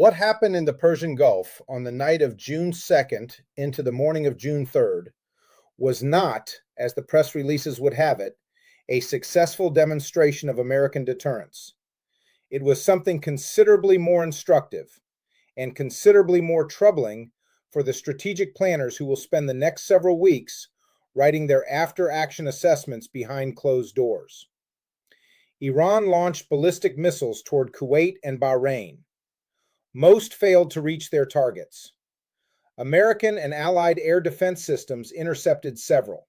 What happened in the Persian Gulf on the night of June 2nd into the morning of June 3rd was not, as the press releases would have it, a successful demonstration of American deterrence. It was something considerably more instructive and considerably more troubling for the strategic planners who will spend the next several weeks writing their after-action assessments behind closed doors. Iran launched ballistic missiles toward Kuwait and Bahrain. Most failed to reach their targets. American and Allied air defense systems intercepted several.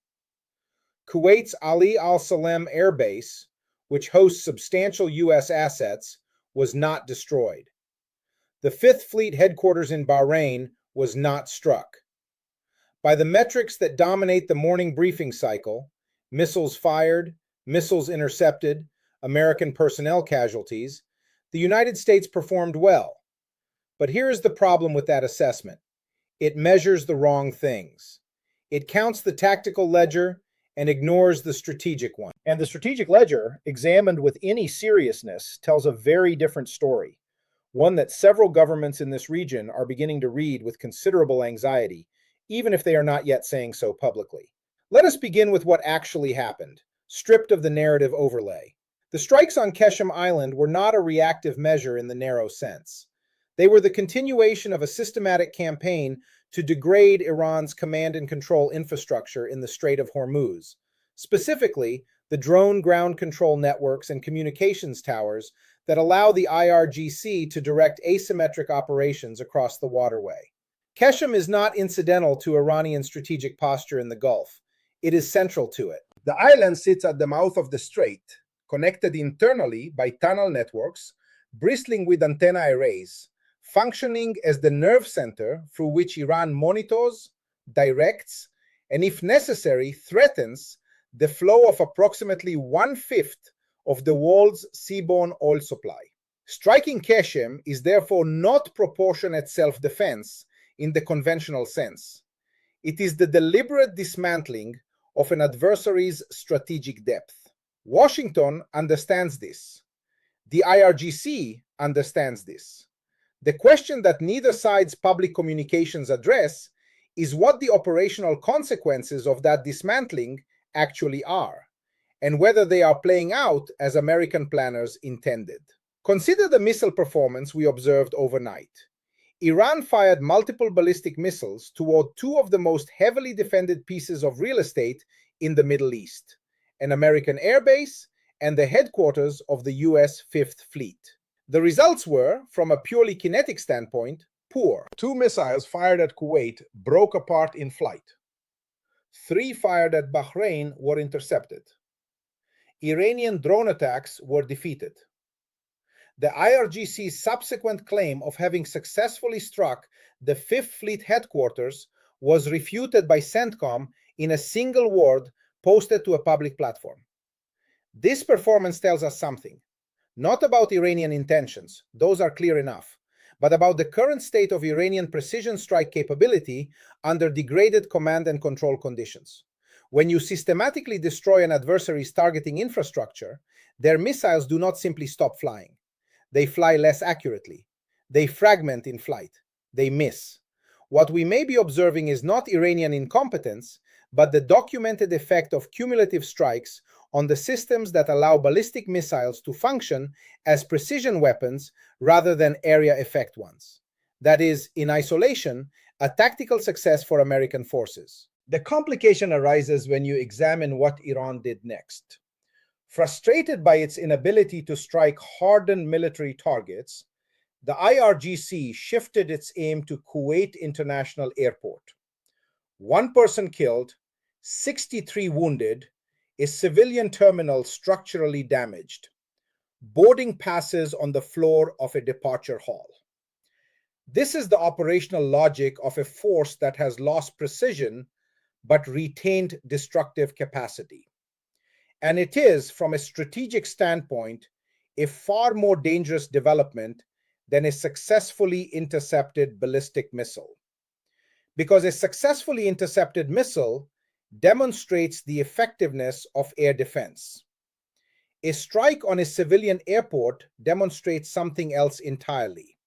Kuwait's Ali al-Salem Air Base, which hosts substantial U.S. assets, was not destroyed. The Fifth Fleet headquarters in Bahrain was not struck. By the metrics that dominate the morning briefing cycle, missiles fired, missiles intercepted, American personnel casualties, the United States performed well. But here is the problem with that assessment. It measures the wrong things. It counts the tactical ledger and ignores the strategic one. And the strategic ledger, examined with any seriousness, tells a very different story, one that several governments in this region are beginning to read with considerable anxiety, even if they are not yet saying so publicly. Let us begin with what actually happened, stripped of the narrative overlay. The strikes on Qeshm Island were not a reactive measure in the narrow sense. They were the continuation of a systematic campaign to degrade Iran's command and control infrastructure in the Strait of Hormuz, specifically the drone ground control networks and communications towers that allow the IRGC to direct asymmetric operations across the waterway. Qeshm is not incidental to Iranian strategic posture in the Gulf. It is central to it. The island sits at the mouth of the strait, connected internally by tunnel networks, bristling with antenna arrays, functioning as the nerve center through which Iran monitors, directs, and if necessary, threatens the flow of approximately 1/5 of the world's seaborne oil supply. Striking Qeshm is therefore not proportionate self-defense in the conventional sense. It is the deliberate dismantling of an adversary's strategic depth. Washington understands this. The IRGC understands this. The question that neither side's public communications address is what the operational consequences of that dismantling actually are, and whether they are playing out as American planners intended. Consider the missile performance we observed overnight. Iran fired multiple ballistic missiles toward two of the most heavily defended pieces of real estate in the Middle East, an American airbase and the headquarters of the U.S. Fifth Fleet. The results were, from a purely kinetic standpoint, poor. 2 missiles fired at Kuwait broke apart in flight. 3 fired at Bahrain were intercepted. Iranian drone attacks were defeated. The IRGC's subsequent claim of having successfully struck the Fifth Fleet headquarters was refuted by CENTCOM in a single word posted to a public platform. This performance tells us something. Not about Iranian intentions, those are clear enough, but about the current state of Iranian precision strike capability under degraded command and control conditions. When you systematically destroy an adversary's targeting infrastructure, their missiles do not simply stop flying. They fly less accurately. They fragment in flight. They miss. What we may be observing is not Iranian incompetence, but the documented effect of cumulative strikes on the systems that allow ballistic missiles to function as precision weapons rather than area effect ones. That is, in isolation, a tactical success for American forces. The complication arises when you examine what Iran did next. Frustrated by its inability to strike hardened military targets, the IRGC shifted its aim to Kuwait International Airport. 1 person killed, 63 wounded, a civilian terminal structurally damaged, boarding passes on the floor of a departure hall. This is the operational logic of a force that has lost precision but retained destructive capacity. And it is, from a strategic standpoint, a far more dangerous development than a successfully intercepted ballistic missile. Because a successfully intercepted missile demonstrates the effectiveness of air defense. A strike on a civilian airport demonstrates something else entirely.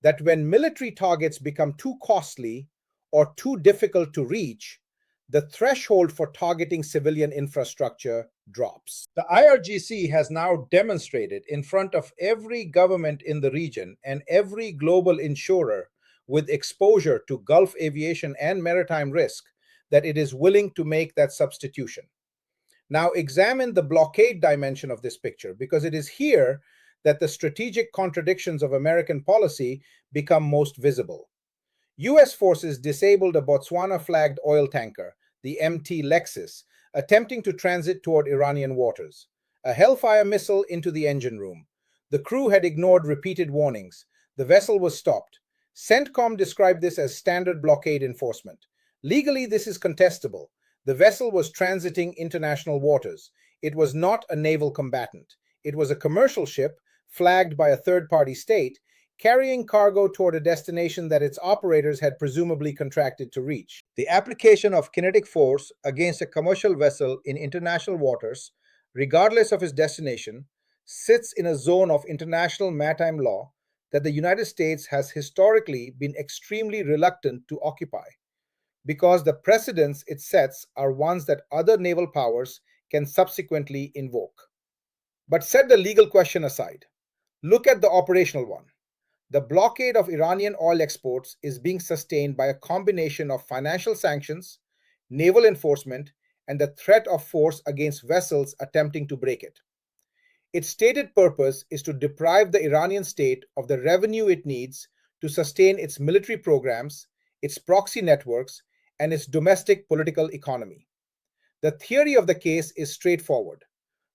that when military targets become too costly or too difficult to reach, the threshold for targeting civilian infrastructure drops. The IRGC has now demonstrated in front of every government in the region and every global insurer with exposure to Gulf aviation and maritime risk that it is willing to make that substitution. Now examine the blockade dimension of this picture, because it is here that the strategic contradictions of American policy become most visible. US forces disabled a Botswana-flagged oil tanker, the MT Lexus, attempting to transit toward Iranian waters. A Hellfire missile into the engine room. The crew had ignored repeated warnings. The vessel was stopped. CENTCOM described this as standard blockade enforcement. Legally, this is contestable. The vessel was transiting international waters. It was not a naval combatant. It was a commercial ship flagged by a third-party state, carrying cargo toward a destination that its operators had presumably contracted to reach. The application of kinetic force against a commercial vessel in international waters, regardless of its destination, sits in a zone of international maritime law that the United States has historically been extremely reluctant to occupy, because the precedents it sets are ones that other naval powers can subsequently invoke. But set the legal question aside. Look at the operational one. The blockade of Iranian oil exports is being sustained by a combination of financial sanctions, naval enforcement, and the threat of force against vessels attempting to break it. Its stated purpose is to deprive the Iranian state of the revenue it needs to sustain its military programs, its proxy networks, and its domestic political economy. The theory of the case is straightforward.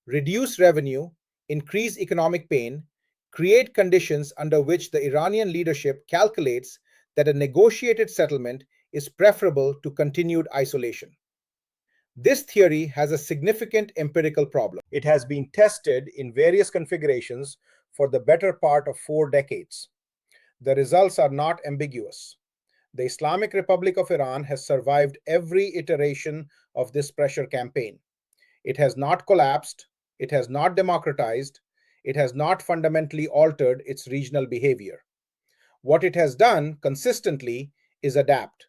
Reduce revenue, increase economic pain, create conditions under which the Iranian leadership calculates that a negotiated settlement is preferable to continued isolation. This theory has a significant empirical problem. It has been tested in various configurations for the better part of 4 decades. The results are not ambiguous. The Islamic Republic of Iran has survived every iteration of this pressure campaign. It has not collapsed, it has not democratized, it has not fundamentally altered its regional behavior. What it has done consistently is adapt,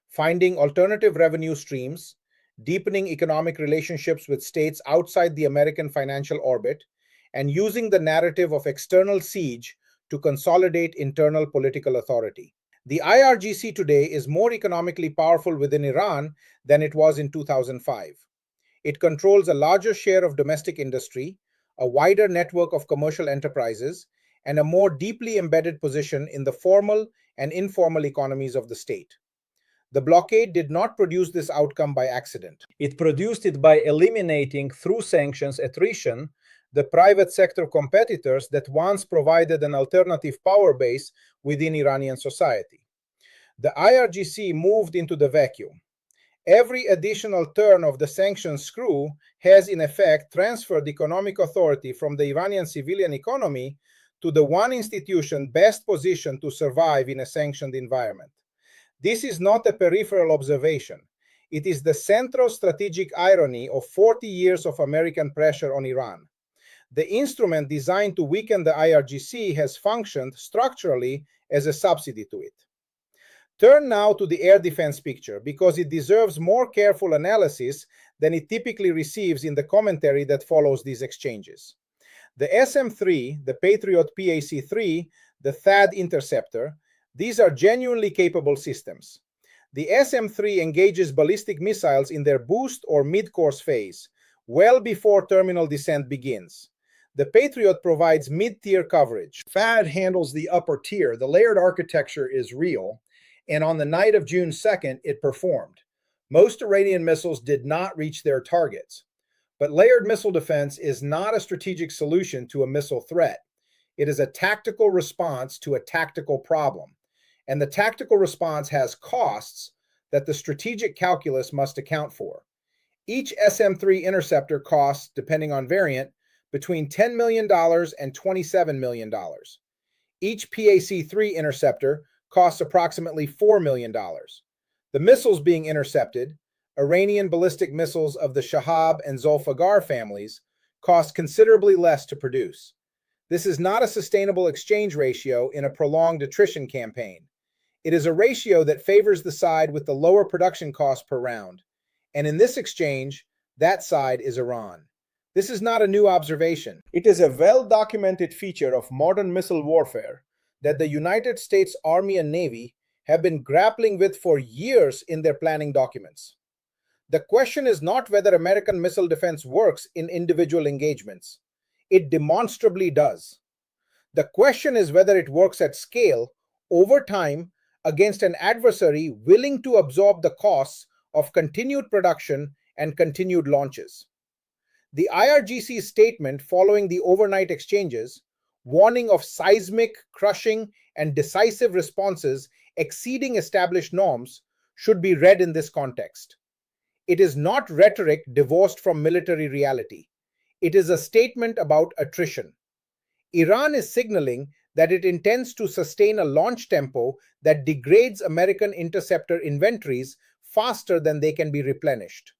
finding alternative revenue streams, deepening economic relationships with states outside the American financial orbit, and using the narrative of external siege to consolidate internal political authority. The IRGC today is more economically powerful within Iran than it was in 2005. It controls a larger share of domestic industry, a wider network of commercial enterprises, and a more deeply embedded position in the formal and informal economies of the state. The blockade did not produce this outcome by accident. It produced it by eliminating, through sanctions attrition, the private sector competitors that once provided an alternative power base within Iranian society. The IRGC moved into the vacuum. Every additional turn of the sanctions screw has in effect transferred economic authority from the Iranian civilian economy to the one institution best positioned to survive in a sanctioned environment. This is not a peripheral observation. It is the central strategic irony of 40 years of American pressure on Iran. The instrument designed to weaken the IRGC has functioned structurally as a subsidy to it. Turn now to the air defense picture, because it deserves more careful analysis than it typically receives in the commentary that follows these exchanges. The SM-3, the Patriot PAC-3, the THAAD interceptor, these are genuinely capable systems. The SM-3 engages ballistic missiles in their boost or mid-course phase, well before terminal descent begins. The Patriot provides mid-tier coverage. THAAD handles the upper tier. The layered architecture is real, and on the night of June 2nd, it performed. Most Iranian missiles did not reach their targets. But layered missile defense is not a strategic solution to a missile threat. It is a tactical response to a tactical problem. And the tactical response has costs that the strategic calculus must account for. Each SM-3 interceptor costs, depending on variant, between $10 million and $27 million. Each PAC-3 interceptor costs approximately $4 million. The missiles being intercepted, Iranian ballistic missiles of the Shahab and Zulfiqar families, cost considerably less to produce. This is not a sustainable exchange ratio in a prolonged attrition campaign. It is a ratio that favors the side with the lower production cost per round. And in this exchange, that side is Iran. This is not a new observation. It is a well-documented feature of modern missile warfare that the United States Army and Navy have been grappling with for years in their planning documents. The question is not whether American missile defense works in individual engagements. It demonstrably does. The question is whether it works at scale, over time, against an adversary willing to absorb the costs of continued production and continued launches. The IRGC's statement following the overnight exchanges, warning of seismic, crushing, and decisive responses exceeding established norms, should be read in this context. It is not rhetoric divorced from military reality. It is a statement about attrition. Iran is signaling that it intends to sustain a launch tempo that degrades American interceptor inventories faster than they can be replenished.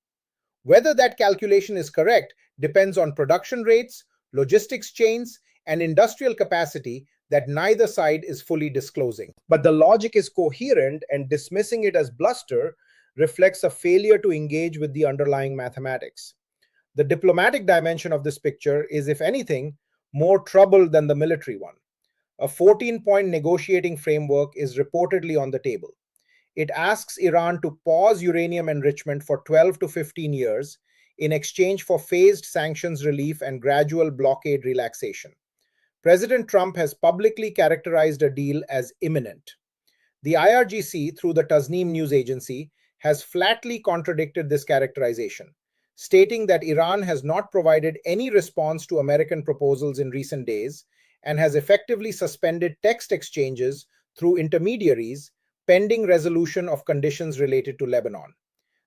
Whether that calculation is correct depends on production rates, logistics chains, and industrial capacity that neither side is fully disclosing. But the logic is coherent, and dismissing it as bluster reflects a failure to engage with the underlying mathematics. The diplomatic dimension of this picture is, if anything, more troubled than the military one. A 14-point negotiating framework is reportedly on the table. It asks Iran to pause uranium enrichment for 12 to 15 years in exchange for phased sanctions relief and gradual blockade relaxation. President Trump has publicly characterized a deal as imminent. The IRGC, through the Tasneem news agency, has flatly contradicted this characterization, stating that Iran has not provided any response to American proposals in recent days and has effectively suspended text exchanges through intermediaries pending resolution of conditions related to Lebanon.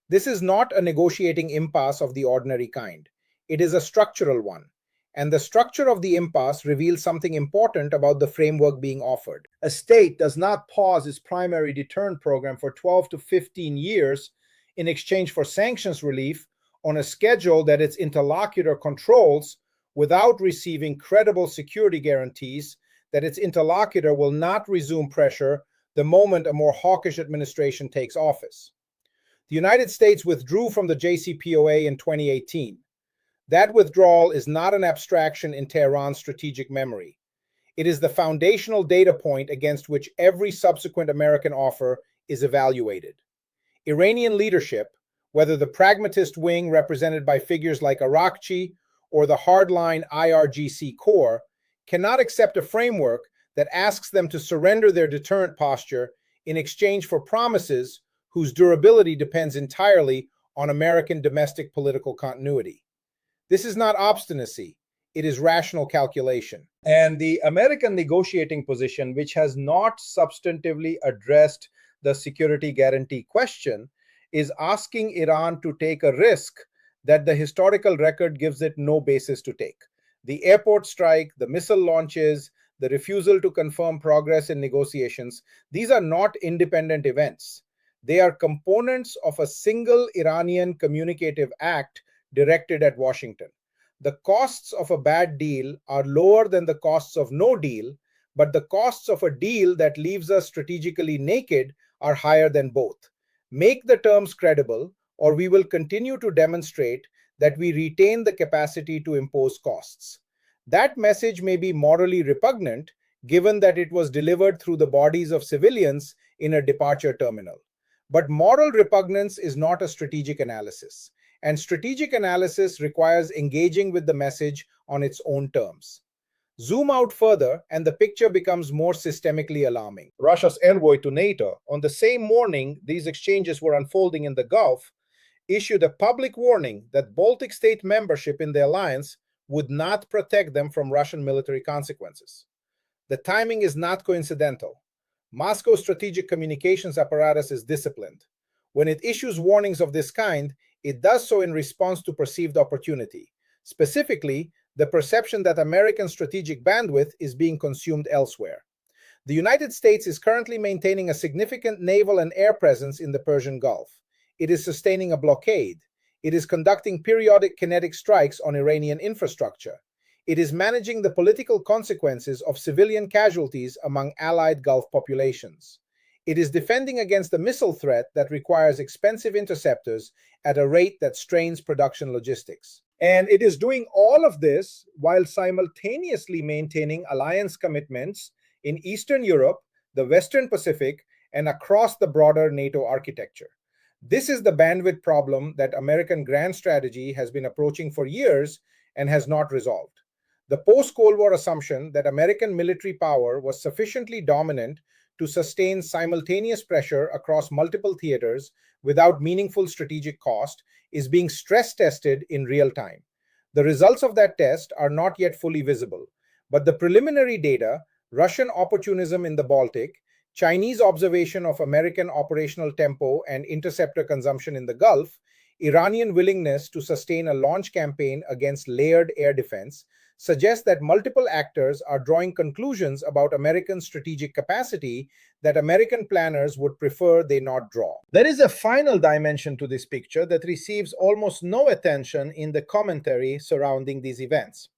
This is not a negotiating impasse of the ordinary kind. It is a structural one, and the structure of the impasse reveals something important about the framework being offered. A state does not pause its primary deterrent program for 12 to 15 years in exchange for sanctions relief on a schedule that its interlocutor controls without receiving credible security guarantees that its interlocutor will not resume pressure the moment a more hawkish administration takes office. The United States withdrew from the JCPOA in 2018. That withdrawal is not an abstraction in Tehran's strategic memory. It is the foundational data point against which every subsequent American offer is evaluated. Iranian leadership, whether the pragmatist wing represented by figures like Arakchi or the hardline IRGC core, cannot accept a framework that asks them to surrender their deterrent posture in exchange for promises whose durability depends entirely on American domestic political continuity. This is not obstinacy, it is rational calculation. And the American negotiating position, which has not substantively addressed the security guarantee question, is asking Iran to take a risk that the historical record gives it no basis to take. The airport strike, the missile launches, the refusal to confirm progress in negotiations, these are not independent events. They are components of a single Iranian communicative act directed at Washington. The costs of a bad deal are lower than the costs of no deal, but the costs of a deal that leaves us strategically naked are higher than both. Make the terms credible, or we will continue to demonstrate that we retain the capacity to impose costs. That message may be morally repugnant, given that it was delivered through the bodies of civilians in a departure terminal. But moral repugnance is not a strategic analysis, and strategic analysis requires engaging with the message on its own terms. Zoom out further, and the picture becomes more systemically alarming. Russia's envoy to NATO, on the same morning these exchanges were unfolding in the Gulf, issued a public warning that Baltic state membership in the alliance would not protect them from Russian military consequences. The timing is not coincidental. Moscow's strategic communications apparatus is disciplined. When it issues warnings of this kind, it does so in response to perceived opportunity, specifically the perception that American strategic bandwidth is being consumed elsewhere. The United States is currently maintaining a significant naval and air presence in the Persian Gulf. It is sustaining a blockade. It is conducting periodic kinetic strikes on Iranian infrastructure. It is managing the political consequences of civilian casualties among allied Gulf populations. It is defending against the missile threat that requires expensive interceptors at a rate that strains production logistics. And it is doing all of this while simultaneously maintaining alliance commitments in Eastern Europe, the Western Pacific, and across the broader NATO architecture. This is the bandwidth problem that American grand strategy has been approaching for years and has not resolved. The post-Cold War assumption that American military power was sufficiently dominant to sustain simultaneous pressure across multiple theaters without meaningful strategic cost is being stress-tested in real time. The results of that test are not yet fully visible, but the preliminary data, Russian opportunism in the Baltic, Chinese observation of American operational tempo and interceptor consumption in the Gulf, Iranian willingness to sustain a launch campaign against layered air defense, suggests that multiple actors are drawing conclusions about American strategic capacity that American planners would prefer they not draw. There is a final dimension to this picture that receives almost no attention in the commentary surrounding these events,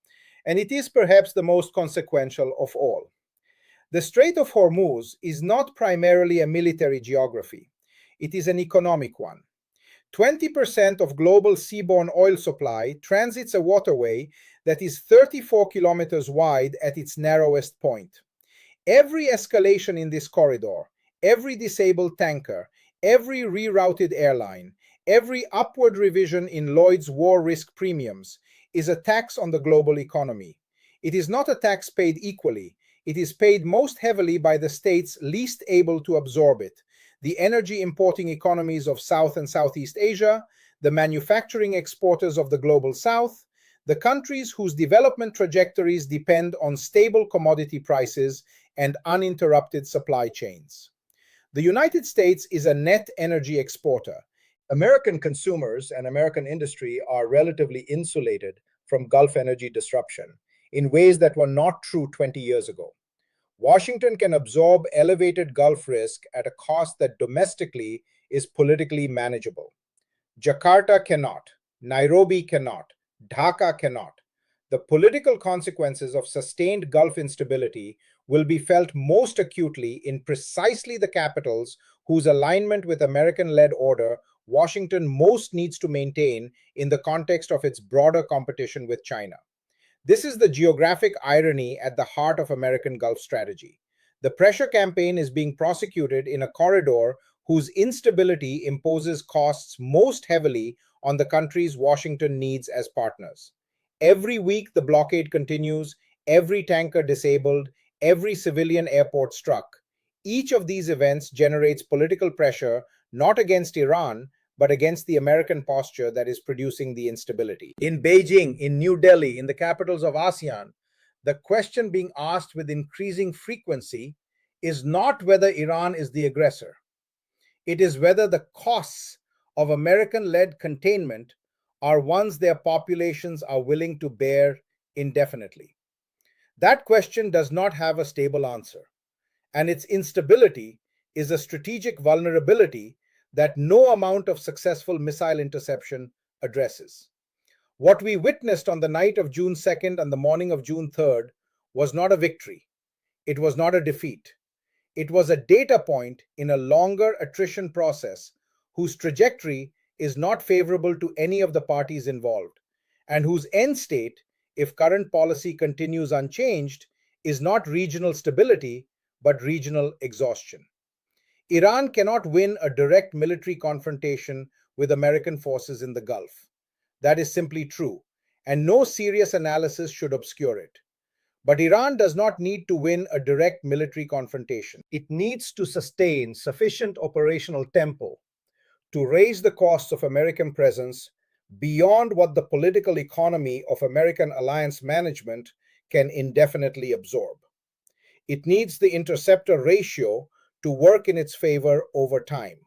and it is perhaps the most consequential of all. The Strait of Hormuz is not primarily a military geography. It is an economic one. 20% of global seaborne oil supply transits a waterway that is 34 kilometers wide at its narrowest point. Every escalation in this corridor, every disabled tanker, every rerouted airline, every upward revision in Lloyd's war risk premiums is a tax on the global economy. It is not a tax paid equally. It is paid most heavily by the states least able to absorb it, the energy importing economies of South and Southeast Asia, the manufacturing exporters of the global South, the countries whose development trajectories depend on stable commodity prices and uninterrupted supply chains. The United States is a net energy exporter. American consumers and American industry are relatively insulated from Gulf energy disruption in ways that were not true 20 years ago. Washington can absorb elevated Gulf risk at a cost that domestically is politically manageable. Jakarta cannot, Nairobi cannot, Dhaka cannot. The political consequences of sustained Gulf instability will be felt most acutely in precisely the capitals whose alignment with American-led order Washington most needs to maintain in the context of its broader competition with China. This is the geographic irony at the heart of American Gulf strategy. The pressure campaign is being prosecuted in a corridor whose instability imposes costs most heavily on the countries Washington needs as partners. Every week the blockade continues, every tanker disabled, every civilian airport struck. Each of these events generates political pressure not against Iran, but against the American posture that is producing the instability. In Beijing, in New Delhi, in the capitals of ASEAN, the question being asked with increasing frequency is not whether Iran is the aggressor. It is whether the costs of American-led containment are ones their populations are willing to bear indefinitely. That question does not have a stable answer, and its instability is a strategic vulnerability that no amount of successful missile interception addresses. What we witnessed on the night of June 2nd and the morning of June 3rd was not a victory. It was not a defeat. It was a data point in a longer attrition process whose trajectory is not favorable to any of the parties involved, and whose end state, if current policy continues unchanged, is not regional stability, but regional exhaustion. Iran cannot win a direct military confrontation with American forces in the Gulf. That is simply true, and no serious analysis should obscure it. But Iran does not need to win a direct military confrontation. It needs to sustain sufficient operational tempo to raise the costs of American presence beyond what the political economy of American alliance management can indefinitely absorb. It needs the interceptor ratio to work in its favor over time.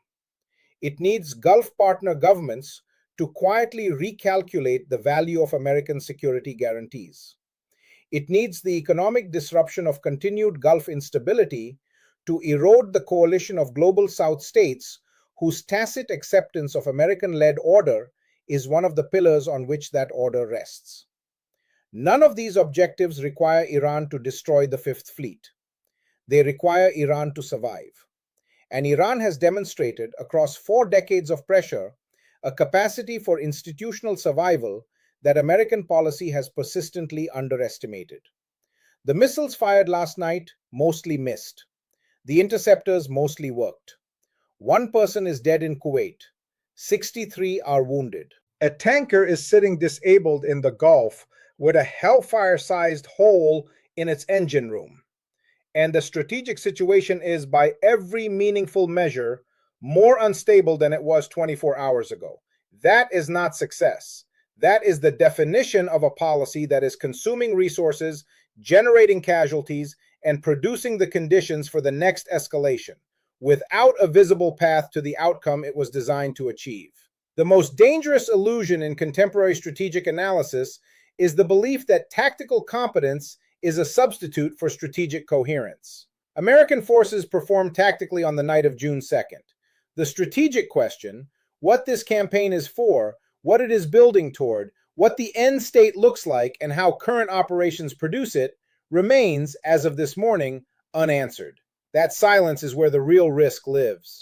It needs Gulf partner governments to quietly recalculate the value of American security guarantees. It needs the economic disruption of continued Gulf instability to erode the coalition of global South states whose tacit acceptance of American-led order is one of the pillars on which that order rests. None of these objectives require Iran to destroy the Fifth Fleet. They require Iran to survive. And Iran has demonstrated across 4 decades of pressure a capacity for institutional survival that American policy has persistently underestimated. The missiles fired last night mostly missed. The interceptors mostly worked. 1 person is dead in Kuwait. 63 are wounded. A tanker is sitting disabled in the Gulf with a hellfire-sized hole in its engine room. And the strategic situation is, by every meaningful measure, more unstable than it was 24 hours ago. That is not success. That is the definition of a policy that is consuming resources, generating casualties, and producing the conditions for the next escalation, without a visible path to the outcome it was designed to achieve. The most dangerous illusion in contemporary strategic analysis is the belief that tactical competence is a substitute for strategic coherence. American forces performed tactically on the night of June 2nd. The strategic question, what this campaign is for, what it is building toward, what the end state looks like, and how current operations produce it, remains, as of this morning, unanswered. That silence is where the real risk lives.